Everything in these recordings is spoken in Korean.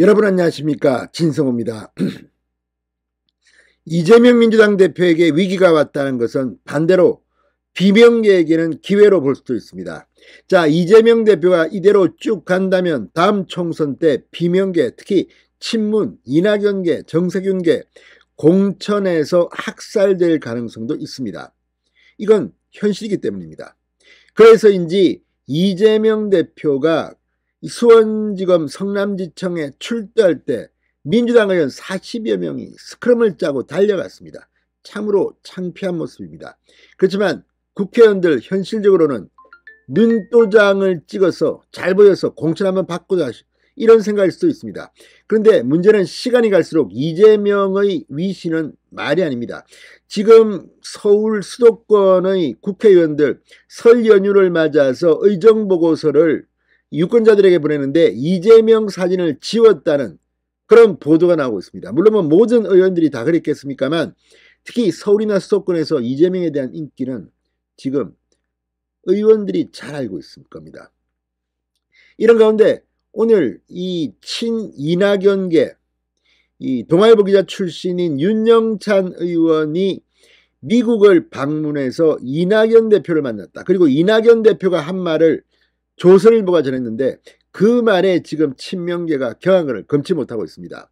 여러분 안녕하십니까, 진성호입니다. 이재명 민주당 대표에게 위기가 왔다는 것은 반대로 비명계에게는 기회로 볼 수도 있습니다. 자, 이재명 대표가 이대로 쭉 간다면 다음 총선 때 비명계, 특히 친문, 이낙연계, 정세균계 공천에서 학살될 가능성도 있습니다. 이건 현실이기 때문입니다. 그래서인지 이재명 대표가 수원지검 성남지청에 출두할 때 민주당 의원 40여 명이 스크럼을 짜고 달려갔습니다. 참으로 창피한 모습입니다. 그렇지만 국회의원들 현실적으로는 눈도장을 찍어서 잘 보여서 공천 한번 바꾸자, 이런 생각일 수도 있습니다. 그런데 문제는 시간이 갈수록 이재명의 위신은 말이 아닙니다. 지금 서울 수도권의 국회의원들 설 연휴를 맞아서 의정보고서를 유권자들에게 보내는데 이재명 사진을 지웠다는 그런 보도가 나오고 있습니다. 물론 모든 의원들이 다 그랬겠습니까만 특히 서울이나 수도권에서 이재명에 대한 인기는 지금 의원들이 잘 알고 있을 겁니다. 이런 가운데 오늘 이 친이낙연계 이 동아일보 기자 출신인 윤영찬 의원이 미국을 방문해서 이낙연 대표를 만났다. 그리고 이낙연 대표가 한 말을 조선일보가 전했는데 그 말에 지금 친명계가 경악을 금치 못하고 있습니다.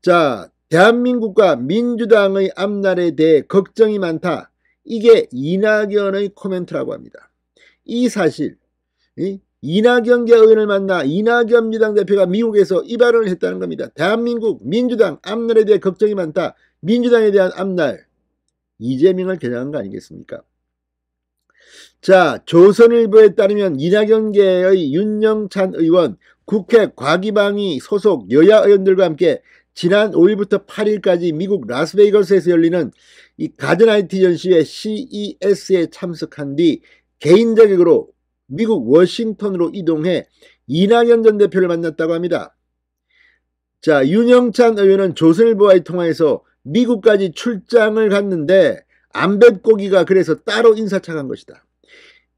자, 대한민국과 민주당의 앞날에 대해 걱정이 많다. 이게 이낙연의 코멘트라고 합니다. 이 사실, 이낙연계 의원을 만나 이낙연 민주당 대표가 미국에서 이 발언을 했다는 겁니다. 대한민국 민주당 앞날에 대해 걱정이 많다. 민주당에 대한 앞날, 이재명을 겨냥한 거 아니겠습니까? 자, 조선일보에 따르면 이낙연계의 윤영찬 의원, 국회 과기방위 소속 여야 의원들과 함께 지난 5일부터 8일까지 미국 라스베이거스에서 열리는 이 가전 IT 전시회 CES에 참석한 뒤 개인 자격으로 미국 워싱턴으로 이동해 이낙연 전 대표를 만났다고 합니다. 자, 윤영찬 의원은 조선일보와의 통화에서 미국까지 출장을 갔는데 안뱃고기가 그래서 따로 인사착한 것이다.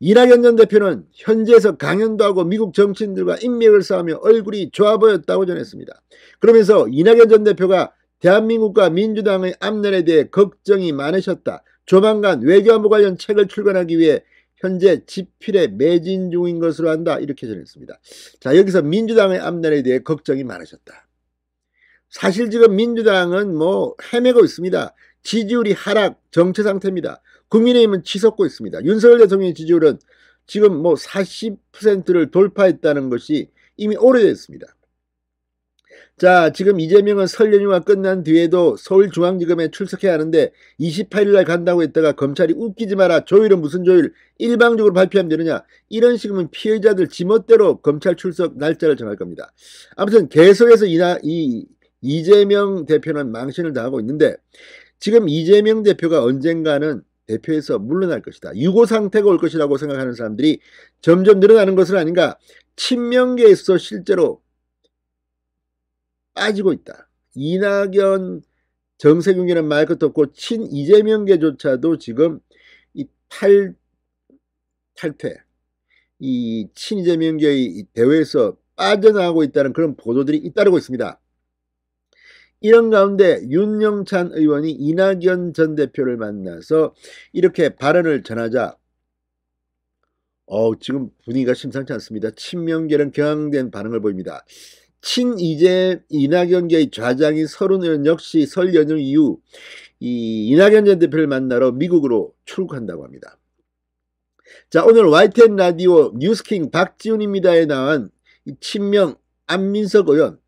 이낙연 전 대표는 현지에서 강연도 하고 미국 정치인들과 인맥을 쌓으며 얼굴이 좋아 보였다고 전했습니다. 그러면서 이낙연 전 대표가 대한민국과 민주당의 앞날에 대해 걱정이 많으셨다. 조만간 외교안보 관련 책을 출간하기 위해 현재 집필에 매진 중인 것으로 한다. 이렇게 전했습니다. 자, 여기서 민주당의 앞날에 대해 걱정이 많으셨다. 사실 지금 민주당은 헤매고 있습니다. 지지율이 하락 정체 상태입니다. 국민의힘은 치솟고 있습니다. 윤석열 대통령의 지지율은 지금 40%를 돌파했다는 것이 이미 오래됐습니다. 자, 지금 이재명은 설 연휴가 끝난 뒤에도 서울중앙지검에 출석해야 하는데 28일 날 간다고 했다가 검찰이 웃기지 마라. 조율은 무슨 조율? 일방적으로 발표하면 되느냐? 이런 식이면 피해자들 지멋대로 검찰 출석 날짜를 정할 겁니다. 아무튼 계속해서 이재명 대표는 망신을 당하고 있는데 지금 이재명 대표가 언젠가는 대표에서 물러날 것이다. 유고 상태가 올 것이라고 생각하는 사람들이 점점 늘어나는 것은 아닌가. 친명계에서 실제로 빠지고 있다. 이낙연, 정세균계는 말 것도 없고 친 이재명계조차도 지금 이 탈퇴, 이 친 이재명계의 대회에서 빠져나가고 있다는 그런 보도들이 잇따르고 있습니다. 이런 가운데 윤영찬 의원이 이낙연 전 대표를 만나서 이렇게 발언을 전하자 지금 분위기가 심상치 않습니다. 친명계는 경황된 반응을 보입니다. 이낙연계의 좌장인 서른 의원 역시 설 연휴 이후 이 이낙연 전 대표를 만나러 미국으로 출국한다고 합니다. 자, 오늘 YTN 라디오 뉴스킹 박지훈입니다에 나온 이 친명 안민석 의원,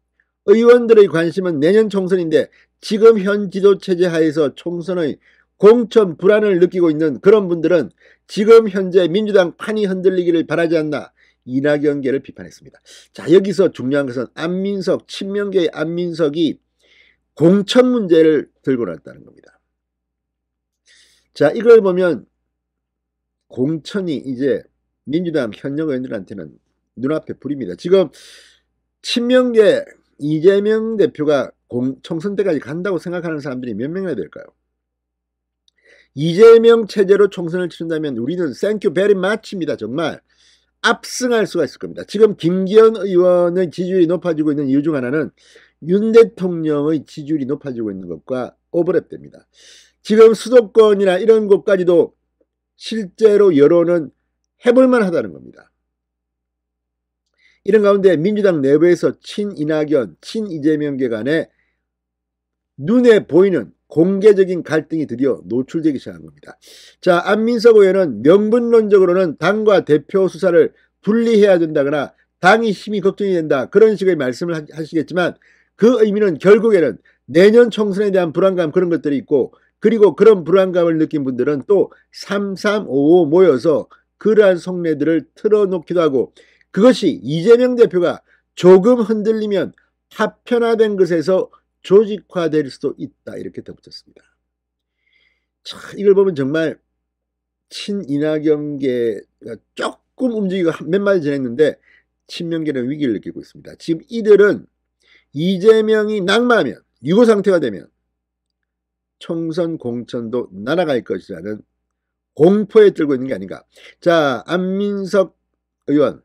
의원들의 관심은 내년 총선인데 지금 현 지도체제 하에서 총선의 공천 불안을 느끼고 있는 그런 분들은 지금 현재 민주당 판이 흔들리기를 바라지 않나 이낙연계를 비판했습니다. 자, 여기서 중요한 것은 안민석, 친명계의 안민석이 공천 문제를 들고 났다는 겁니다. 자, 이걸 보면 공천이 이제 민주당 현역 의원들한테는 눈앞에 불입니다. 지금 친명계 이재명 대표가 총선 때까지 간다고 생각하는 사람들이 몇 명이나 될까요? 이재명 체제로 총선을 치른다면 우리는 땡큐 베리 마치입니다. 정말 압승할 수가 있을 겁니다. 지금 김기현 의원의 지지율이 높아지고 있는 이유 중 하나는 윤 대통령의 지지율이 높아지고 있는 것과 오버랩됩니다. 지금 수도권이나 이런 곳까지도 실제로 여론은 해볼만 하다는 겁니다. 이런 가운데 민주당 내부에서 친이낙연, 친이재명계 간에 눈에 보이는 공개적인 갈등이 드디어 노출되기 시작한 겁니다. 자, 안민석 의원은 명분론적으로는 당과 대표 수사를 분리해야 된다거나 당이 힘이 걱정이 된다, 그런 식의 말씀을 하시겠지만 그 의미는 결국에는 내년 총선에 대한 불안감, 그런 것들이 있고, 그리고 그런 불안감을 느낀 분들은 또 3355 모여서 그러한 속내들을 틀어놓기도 하고, 그것이 이재명 대표가 조금 흔들리면 파편화된 것에서 조직화될 수도 있다, 이렇게 덧붙였습니다. 자, 이걸 보면 정말 친이낙연계가 조금 움직이고 몇 마디 전했는데 친명계는 위기를 느끼고 있습니다. 지금 이들은 이재명이 낙마하면, 유고 상태가 되면 총선 공천도 날아갈 것이라는 공포에 들고 있는 게 아닌가. 자, 안민석 의원,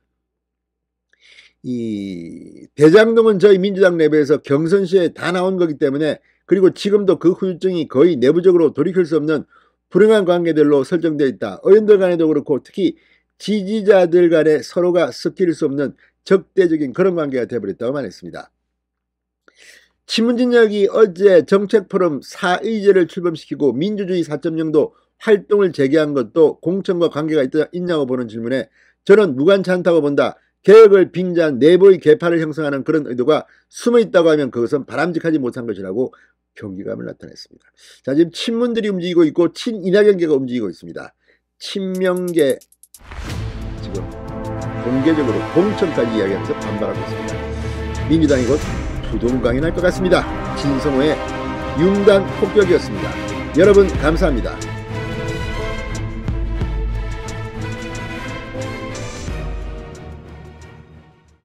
이 대장동은 저희 민주당 내부에서 경선시에 다 나온 거기 때문에, 그리고 지금도 그 후유증이 거의 내부적으로 돌이킬 수 없는 불행한 관계들로 설정되어 있다. 의원들 간에도 그렇고 특히 지지자들 간에 서로가 섞일 수 없는 적대적인 그런 관계가 되어버렸다고 말했습니다. 친문진영이 어제 정책포럼 4의제를 출범시키고 민주주의 4.0도 활동을 재개한 것도 공천과 관계가 있냐고 보는 질문에 저는 무관치 않다고 본다. 개혁을 빙자한 내부의 개파를 형성하는 그런 의도가 숨어있다고 하면 그것은 바람직하지 못한 것이라고 경기감을 나타냈습니다. 자, 지금 친문들이 움직이고 있고 친이낙연계가 움직이고 있습니다. 친명계 지금 공개적으로 공천까지 이야기하면서 반발하고 있습니다. 민주당이 곧 부동강이 날 것 같습니다. 진성호의 융단 폭격이었습니다. 여러분 감사합니다.